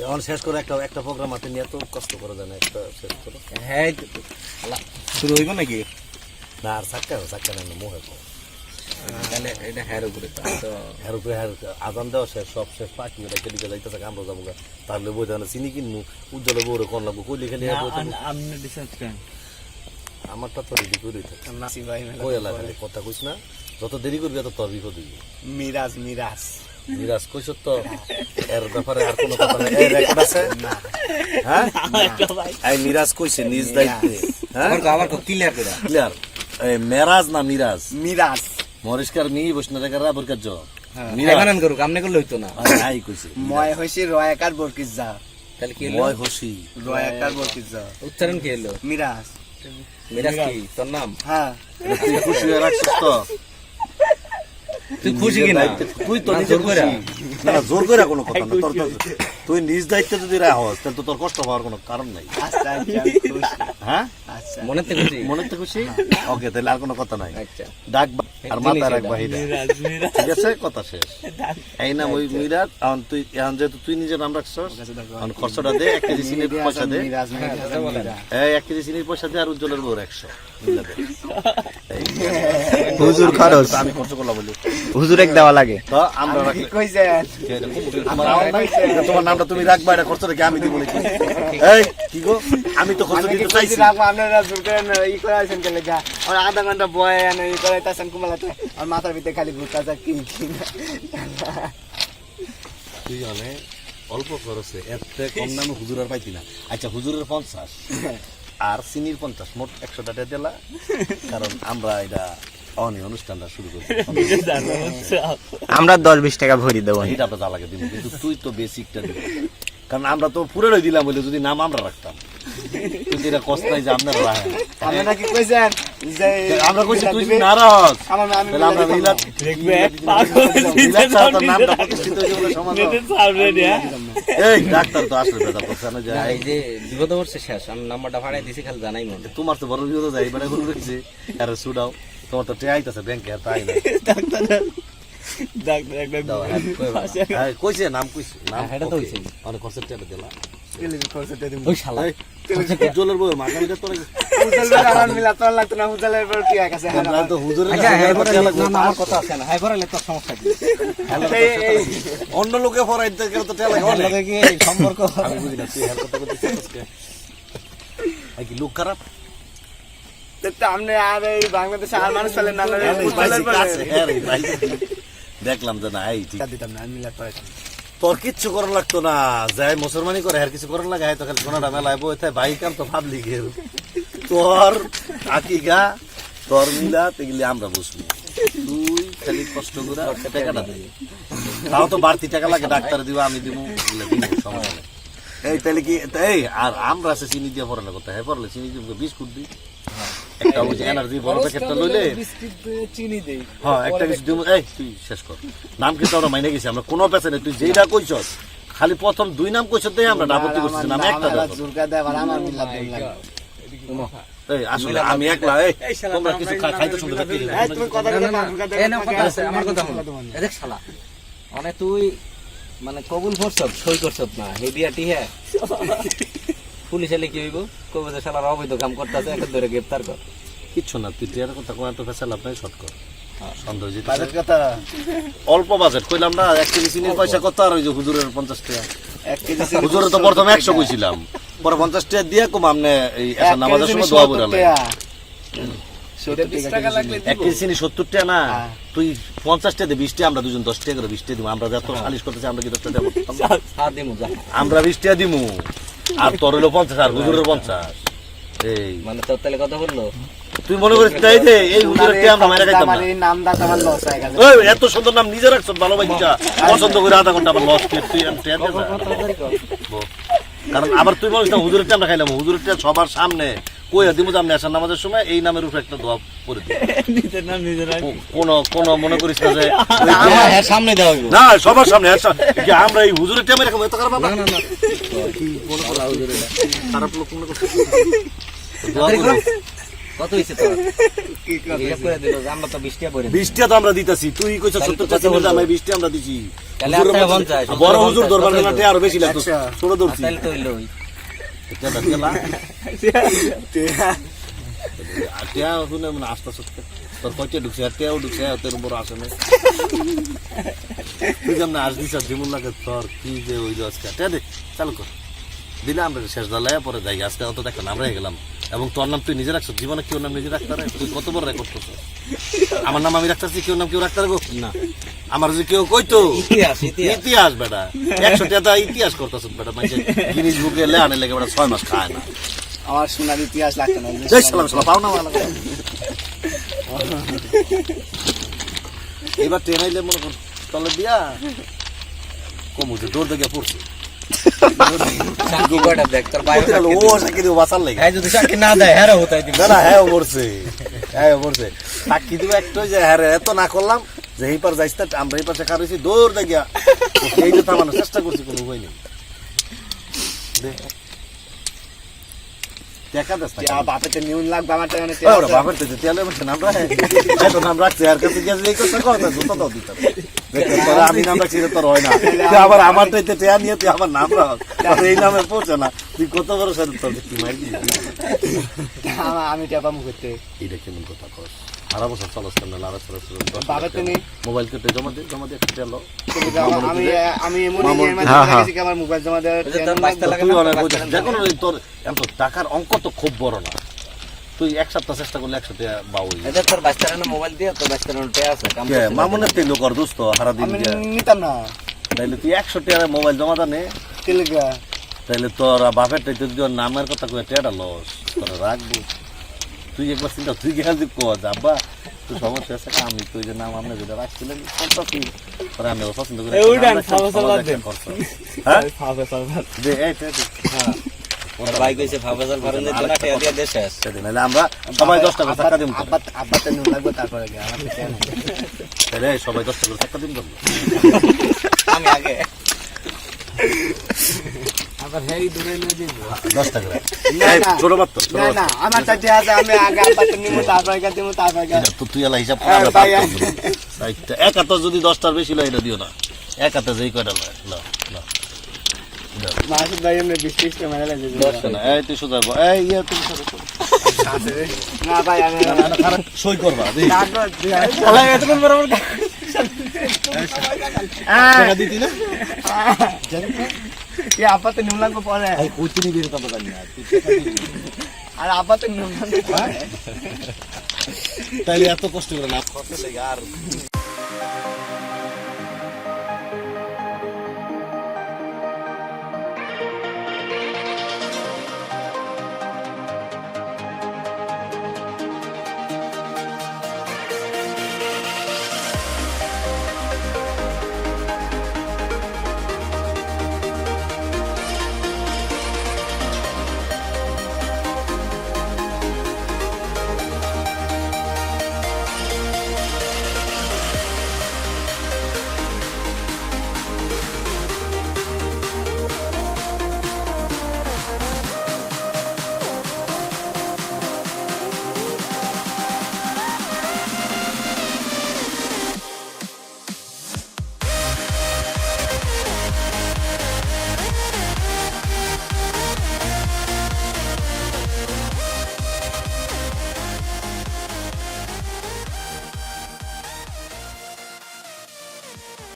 এখন শেষ করে একটা প্রোগ্রাম হাতে নিয়ে এত কষ্ট করে দেন একটা শেষ করে। হ্যাঁ শুরু হইব নাকি? না আর চাক্কা নেন মোহে তাহলে এটা হ্যার উপরে তো হ্যার উপরে আজান দেওয়া শেষ সব শেষ পাখি ওটা কেটে যাইতেছে আমরা যাবো তাহলে বই দেওয়া চিনি কিনবো উজ্জ্বলে বউরে কোন লাগবো কইলে খেলে আপনি ডিসাইড করেন। আমারটা তো রেডি করে ওই এলাকায় কথা কইস না, যত দেরি করবি এত তোর বিপদ হইবে। মিরাজ কইছ তো এর ব্যাপারে আর কোনো কথা নাই। এই রেকর্ড আছে না? হ্যাঁ এই মিরাজ কইছে নিজ দায়িত্বে। হ্যাঁ আমার ক্লিয়ার করে ক্লিয়ার। এই মেরাজ না মিরাজ মরিষ্কার মি বৈষ্ণব রেখারা বরকাত জ মিরাজ বানান করুক আমনে করলে হইতো না। আই কইছে ময় হইছি রয়াকার বরকিস যা। তাহলে কি হলো? ময় হসি রয়াকার বরকিস যা উচ্চারণ কি হলো? মিরাজ। মিরাজ কি তোর নাম? হ্যাঁ তুই খুশি হয়ে রাখছিস তো? তুই খুশি কিনা? তুই তো নিজে করে না জোর করে কোনো কথা না। তোর তুই নিজ দায়িত্বে যদি রাখস তাহলে তো তোর কষ্ট হওয়ার কোনো কারণ নাই। আচ্ছা হ্যাঁ আচ্ছা মনেতে খুশি ওকে, তাহলে আর কোনো কথা নাই। আচ্ছা ডাক আর মাথা রাখবা এটা, ঠিক আছে? কথা শেষ। এই নাম ওই মিরাজ। এখন তুই এখন যেহেতু তুই নিজের নাম রাখছস, এখন খরচটা দে, 1 কেজি চিনির পয়সা দে। এই 1 কেজি চিনির পয়সা দে আর উজ্জ্বলের বউর 100 হুজুর খরচ আমি খরচ করলাম বলি হুজুরেক দেওয়া লাগে তো আমরা রাখি। তোমার নামটা তুমি রাখবা, এটা খরচটা কি আমি দিব নাকি? এই কি গো, আমি তো খরচ দিতে চাইছি। আপনারা জোর করেন ই করে আছেন কেন লেগা আর আধা ঘন্টা বয় এনে ই করে তাছেন কুমালাতে আর মাথার ভিতরে খালি ঘুরতা যা কি তুই জানে অল্প খরচে এত কম দামে হুজুর আর পাইতি না। আচ্ছা হুজুরের 50 আর চিনির 50 মোট 100 টাকা দিলা, কারণ আমরা এটা অনুষ্ঠানটা শুরু করছি। আমরা 10-20 টাকা ভরি দেবো এটা আমরা লাগে দিব, কিন্তু তুই তো বেসিকটা দিবি, কারণ আমরা তো পুরোটাই দিলাম বলে যদি নাম আমরা রাখতাম। তুই এটা কষ্ট নাই যে আপনারা রাখেন, আপনারা কি কইছেন যে আমরা কইছি তুই যদি না রাখস আমার আমি তাহলে আমরা মিলাদ দেখবে পাগল মিলাদ ছাড়া নামটা প্রতিষ্ঠিত হয়ে যাবে সমাজে। এই ডাক্তার তো আসলে বেদা করছে না যে এই যে বিপদ বর্ষে শেষ আমি নাম্বারটা ভাড়াই দিছি খালি জানাই মনে। তোমার তো বড় বিপদ যায় এবারে বলে রেখেছে আর সুডাও তোমার তো টেয়াইতাছে ব্যাংকে আর তাই না। ডাক্তার একটা কইছে নাম কইছে নাম এটা তো হইছে অনেক খরচের টাকা দিলা। ওই শালা উজ্জ্বলের বউ মাগাল কে তোরে হুজুরের আমার মিলা তো লাগতো না হুজুরের পর কি আছে আমরা তো হুজুরের আচ্ছা এবারে না আমার কথা আছে না এবারে তো সমস্যা কি অন্য লোকে ফরাইতে গেলে তো টাকা লাগে অনেক। লাগে কি সম্পর্ক আমি বুঝি না তুই এর কথা বলছিস কে আই কি লোক খারাপ তো আমনে আর এই বাংলাদেশে আর মানুষ চলে না দেখলাম যে না এই ঠিক দিতাম না মিলা পাই তোর কিচ্ছু করার লাগতো না, যাই মুসলমানি করে আর কিছু করার লাগে তো খালি সোনাটা মেলায় বই তাই ভাই কাম তো ভাবলি গেল তোর আকিকা তোর মিলা এগুলি আমরা বুঝবো। তুই খালি কষ্ট করে টাকাটা দে, তাও তো বাড়তি টাকা লাগে, ডাক্তার দিব আমি দিব সমস্যা নেই। এই তাহলে কি এই আর আমরা আছে চিনি দিয়ে পড়ালে কথা হ্যাঁ পড়লে চিনি দিব বিস্কুট দিই একটা ওই যে এনার্জি বড় প্যাকেটটা লইলে চিনি দেই হ্যাঁ একটা কিছু দিব। এই তুই শেষ কর নাম কিন্তু আমরা মাইনে গেছি, আমরা কোনো পেছনে তুই যেটা কইছস খালি প্রথম 2 নাম কইছস দেই আমরা আপত্তি করছিস নাম একটা দাও জুরকা দেব আর আমার মিলা দেব লাগে। এই আসলে আমি একলা এই তোমরা কিছু খাইতে শুনতে থাকি এই তুমি কথা বলে জুরকা দেব এই না কথা আছে আমার কথা হলো এই দেখ শালা মানে তুই মানে কবুল করছস সই করছস না হে বিয়াটি হ্যাঁ পুলিশ এলে কি হইব কবে যে শালার অবৈধ কাম করতেছে এখন ধরে গ্রেফতার কর। কিচ্ছু না তুই টিয়ার কথা কোন এত ফেসাল আপনাই শর্ট কর সন্দেহ যেটা বাজেট কথা অল্প বাজেট কইলাম না 1 কেজি চিনির পয়সা কত আর ওই যে হুজুরের 50 টাকা 1 কেজি হুজুরের তো প্রথমে 100 কইছিলাম পরে 50 টাকা দিয়ে কম আমনে এই এসা নামাজের সময় দোয়া পড়ালে 70 টাকা লাগলে 1 কেজি চিনি 70 টাকা না তুই 50 টাকা দে 20 টাকা আমরা দুজন 10 টাকা করে 20 টাকা দিব আমরা যত সালিশ করতেছি আমরা কি 10 টাকা দেব সাত দিমু যা আমরা 20 টাকা দিমু আর তোর হলো 50 আর হুজুরের 50 এই মানে তোর তাহলে কথা বললো তুই মনে করিস তাই যে এই হুজুরের টাকা আমরা মাইরা খাইতাম না। আমার এই নাম দাস আমার লস হয়ে গেছে। ওই এত সুন্দর নাম নিজে রাখছ ভালো ভাইটা পছন্দ করে আধা ঘন্টা আবার লস তুই টাকা দে কারণ আবার তুই বলিস না হুজুরের টাকা আমরা খাইলাম হুজুরের টাকা সবার সামনে কই দিমু যে আমরা আসার নামাজের সময় এই নামের উপরে একটা দোয়া পড়ে দিই নিজের নাম নিজের কোন মনে করিস না যে হ্যাঁ সামনে দেওয়া হইব না সবার সামনে কি আমরা এই হুজুরের টাকা রাখবো এত খারাপ বাবা না না কি মনে করা হুজুরের খারাপ লোক মনে করছিস দোয়া করো কত হইছে তোর কি কথা হিসাব করে দিল যে আমরা তো 20 টাকা ভরে 20 টাকা তো আমরা দিতাছি, তুই কইছ তাহলে 70 তো টাকা কত দাম, হলো? 20 টাকা আমরা দিছি। তাহলে হুজুরের আপনারা মধ্যে- 50, বড় হুজুরের হুজুর 50, দরবার কত মেলা হলো? আরো বেশি লাগতো, আচ্ছা। ছোট ধরছি। তাহলে তো হইলো ওই এটা গেলা আটিয়া শুনে মানে আস্তে আস্তে তোর কয়টা ঢুকছে, আটিয়াও ঢুকছে, তোর বড় আসে না। তুই যেমন আস দিস যেমন লাগে তোর কি যে ওই আজকে আটিয়া দে চালু কর দিলে আমরা শেষ দালায় পরে যাই। আজকে অত দেখো আমরা হয়ে গেলাম, এবং তোর নাম তুই নিজে রাখছ, জীবনে কেউ নাম নিজে রাখতে পারে? তুই কত বড় রেকর্ড করছো? আমার নাম আমি রাখতেছি, কেউ নাম কেউ রাখতে পারবো না আমার যদি কেউ কইতো ইতিহাস ইতিহাস বেটা 100 টাকা ইতিহাস করতেছ বেটা, মানে জিনিস বুকে লে আনে লেগে বেটা 6 মাস খায় না। আমার শোনার ইতিহাস লাগতো না জয় সালাম সালাম পাও না ভালো। এবার ট্রেন আইলে মনে কর তলে দিয়া কমুছে দৌড় দেখে পড়ছে। সাকি কয়টা দেখ তোর বাইরে ও সাকি দিব বাঁচার লেগে এই যদি সাকি না দেয় হ্যাঁ হতাই দিবি না না হ্যাঁ পড়ছে, হ্যাঁ পড়ছে। সাক্ষী দিব একটাই যে হ্যাঁ এত না করলাম যে এই পার যাইস না, আমরা এই পাশে খারছি দৌড় দেখিয়া এই যে থামানোর চেষ্টা করছি, কোনো উপায় নেই। দেখা যাচ্ছে বাপেতে নিউন লাগবে আমার টাকা ওরা বাপের থেকে তেলে বলছে নাম রাখে এত নাম রাখছে আর কাছে গিয়ে এই কথা কথা জুতা দাও দিতাম তোরা আমি নাম রাখছি তোর হয় না, তুই আবার আমার টাইতে টেয়া নিয়ে তুই আমার নাম রাখ, আর এই নামে পৌঁছে না, তুই কত বড় সাথে তোর তুই মার দিবি। আমি টেপা মুখ করতে এইটা কেমন কথা কর? 12 বছর চলস কেন লারা বাপেতে নেই মোবাইল কেটে জমা দিয়ে একটা তেল আমি আমি এমন হ্যাঁ, হ্যাঁ। আমার মোবাইল জমা দেওয়ার ওই যে তোর 22 লাগে তুই না অনেক বুঝছিস, যে কোনো তোর এত টাকার অঙ্ক তো খুব বড় না, তুই এক সপ্তাহ চেষ্টা করলে 100 টাকা বাউই এটা তোর 22 টাকা মোবাইল দিয়ে তোর 22 টাকা টাকা আছে কাম করছিস। মামুনের তেল কর দোস্ত হারা দিন আমি গিয়া নিতাম না তাইলে তুই 100 টাকা মোবাইল জমা দানে, তেলেগা তাইলে তোর বাপের টাইতে যদি ওর নামের কথা কয়ে টেটা লস তোরা রাখবো। তুই একবার চিন্তা, তুই গেল তুই কজ আব্বা তুই সমস্যা আছে, আমি তুই যে নাম আমরা যেটা রাখছিলেন সম্পত্তি তোরা আমি পছন্দ করি যে এই ওর ভাই কইছে ফাফাজাল ফারুনের জন্য টাকা দিয়ে দেশে আসে সেদিন নাহলে আমরা সবাই 10 টাকা টাকা দিম, আব্বা আব্বাতে নিউন লাগবে তারপরে আমার টাকা নাই তাহলে সবাই 10 টাকা টাকা দিম করবো। আমি আগে আবার হেই দূরে নিয়ে দিব 10 টাকা না, এই না। ছোট মাত্র না না আমার চাইতে আছে আমি আগে আব্বাতে নিব তারপরে গা দিব তারপরে গা তো তুই এলা হিসাব হ্যাঁ, করে ভাই, এক হাতে যদি 10টার বেশি লয় এটা দিও না, এক হাতে যেই কয়টা লয় মাসুদ ভাই এমনি 20-30 টা মেরে লাগে না এই তুই সোজা এই ইয়ে তুমি সোজা না ভাই আমি সই করবা আল্লাহ এতক্ষণ বরাবর টাকা দিতি না কি আব্বাতে নিউন লাগবে পরে এই কইতে নিবি তো জানি না তুই আর আব্বাতে নিউন লাগবে পরে তাইলে এত কষ্ট করে না খরচ লাগে আর